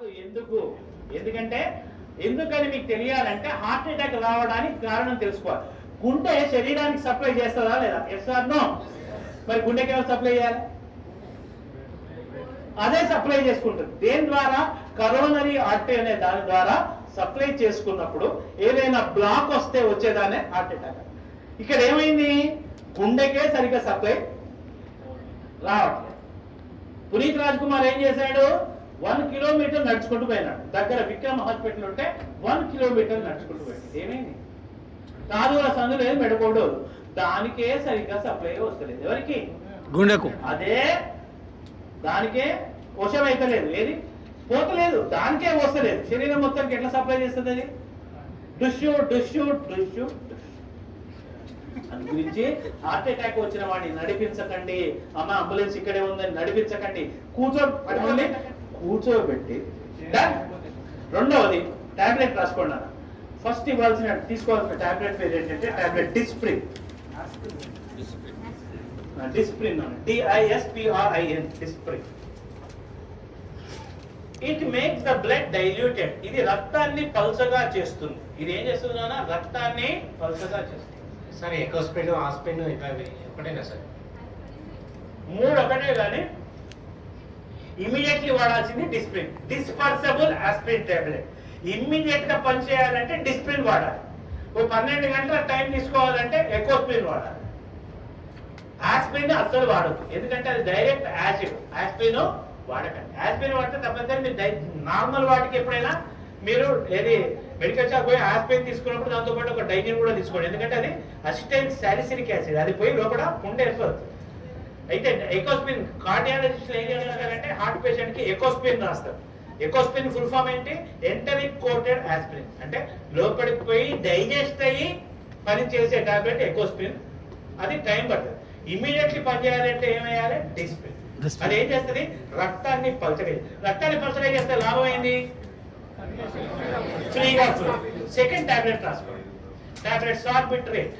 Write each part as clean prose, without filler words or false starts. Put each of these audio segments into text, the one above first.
కాదు. ఎందుకంటే ఎందుకని మీకు తెలియాలంటే హార్ట్ అటాక్ రావడానికి కారణం తెలుసుకోవాలి. గుండె శరీరానికి సప్లై చేస్తుందా లేదా? Yes or no? మరి గుండెకి ఎవరు సప్లై చేయాలి? అదే సప్లై చేసుకుంటుంది. దేని ద్వారా? కరోనరీ ఆర్టరీ అనే దాని ద్వారా సప్లై చేసుకున్నప్పుడు ఏదైనా బ్లాక్ వస్తే వచ్చేదానే హార్ట్ అటాక్. ఇక్కడ ఏమైంది? గుండెకే సరిగ్గా సప్లై రావట్లేదు. పునీత్ రాజ్ కుమార్ ఏం చేశాడు? 1 కిలోమీటర్ నడుచుకుంటూ పోయినాడు. దగ్గర విక్రమ్ హాస్పిటల్ ఉంటే 1 కిలోమీటర్ నడుచుకుంటూ పోయాడు. ఏమైంది? తారూల సందు లేదు, మెడకోడు, దానికే సరిగ్గా సప్లై వస్తలేదు. ఎవరికి? గుండెకు. అదే దానికే వశం అయితే లేదు, ఏది పోతలేదు, దానికే వస్తలేదు. శరీరం మొత్తానికి ఎట్లా సప్లై చేస్తుంది అది? డుష్యూ డుష్యూ డుష్యూ. అందు గురించి హార్ట్ అటాక్ వచ్చిన వాడిని నడిపించకండి. అమ్మ అంబులెన్స్ ఇక్కడే ఉందని నడిపించకండి. కూర్చోబెట్టి. రెండవది టాబ్లెట్ రాసుకోండి. ఫస్ట్ తీసుకోవాల్సిన టాబ్లెట్ పేరు ఏంటంటే tablet Disprin. Disprin, DISPRIN, Disprin. It makes the blood diluted. ఇది రక్తాన్ని పల్చగా చేస్తుంది. ఇది ఏం చేస్తుంది నాన్న? రక్తాన్ని పల్చగా చేస్తుంది. సరే, ఎకోస్ప్రిన్, ఆస్ప్రిన్ ఒకటేనా సార్? 3 ఒకటే, కానీ ఇమీడియట్లీ వాడాల్సింది Disprin. Dispersible aspirin tablet. Immediate గా పనిచేయాలంటే డిస్ప్రిన్ వాడాలి. 12 గంటల టైం తీసుకోవాలంటే ఎకోస్ప్రిన్ వాడాలి. ఆస్ప్రిన్ అస్సలు వాడదు, ఎందుకంటే అది డైరెక్ట్ యాసిడ్. ఆస్ప్రిన్ వాడకండి. ఆస్ప్రిన్ వాడితే తప్పనిసరి మీరు నార్మల్ వాటికి ఎప్పుడైనా మీరు ఏది మెడికల్ షాప్ పోయి ఆస్ప్రిన్ తీసుకున్నప్పుడు దాంతో పాటు ఒక డైజిన్ కూడా తీసుకోండి. ఎందుకంటే అది అసిటైల్ సాలిసిలిక్ యాసిడ్, అది పోయి లోపల పుండె ఏర్పడుతుంది. అయితే ఎకోస్ప్రిన్ కార్డియాలజిస్టులు ఏం చేయాలంటే హార్ట్ పేషెంట్ కి ఎకోస్ప్రిన్ రాస్తారు. ఎకోస్ప్రిన్ ఫుల్ ఫామ్ ఏంటి? Enteric coated aspirin. అంటే లోపలికి పోయి డైజెస్ట్ అయ్యి పని చేసే టాబ్లెట్ ఎకోస్ప్రిన్. అది టైం పడుతుంది. ఇమీడియట్లీ పనిచేయాలంటే ఏమేయాలి? డిస్ప్రిన్. అది ఏం చేస్తుంది? రక్తాన్ని పలచగా. రక్తాన్ని పలచగా చేస్తే లాభం ఏంది? ఫ్రీగా ఫ్లో. సెకండ్ టాబ్లెట్ రాసుకోండి. టాబ్లెట్ సార్బిట్రేట్.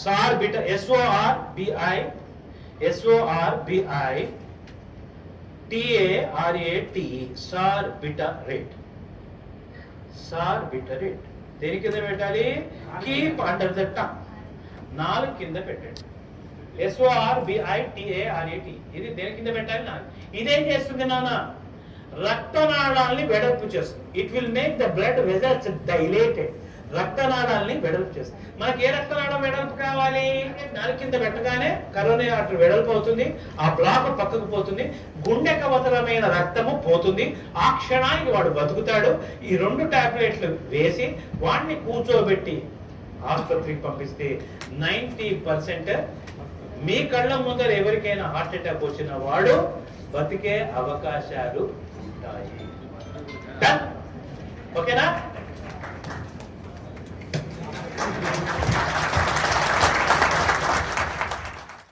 సార్బిట, SORBITARATE, సార్బిటరేట్. సార్బిటరేట్ దేని కింద పెట్టాలి? Keep under the tongue. 4 కింద పెట్టండి. SORBITARATE ఇది దేని కింద పెట్టాలి? 4. ఇదేం చేస్తుంది నాన్న? రక్తనాళాల్ని వెడల్పు చేస్తుంది. It will make the blood vessels dilated. రక్తనాళాల్ని వెడల్పు చేస్తుంది. మనకి ఏ రక్తనాళం వెడల్పు కావాలి? 4 కింద పెట్టగానే కరోనరీ ఆర్టరీ వెడల్పు అవుతుంది. ఆ బ్లాక్ పక్కకు పోతుంది. గుండెకు అవసరమైన రక్తము పోతుంది. ఆ క్షణానికి వాడు బతుకుతాడు. ఈ 2 టాబ్లెట్లు వేసి వాడిని కూర్చోబెట్టి ఆసుపత్రికి పంపిస్తే 90% మీ కళ్ళ ముందర ఎవరికైనా హార్ట్ అటాక్ వచ్చిన వాడు బతికే అవకాశాలు ఉంటాయి. ఓకేనా?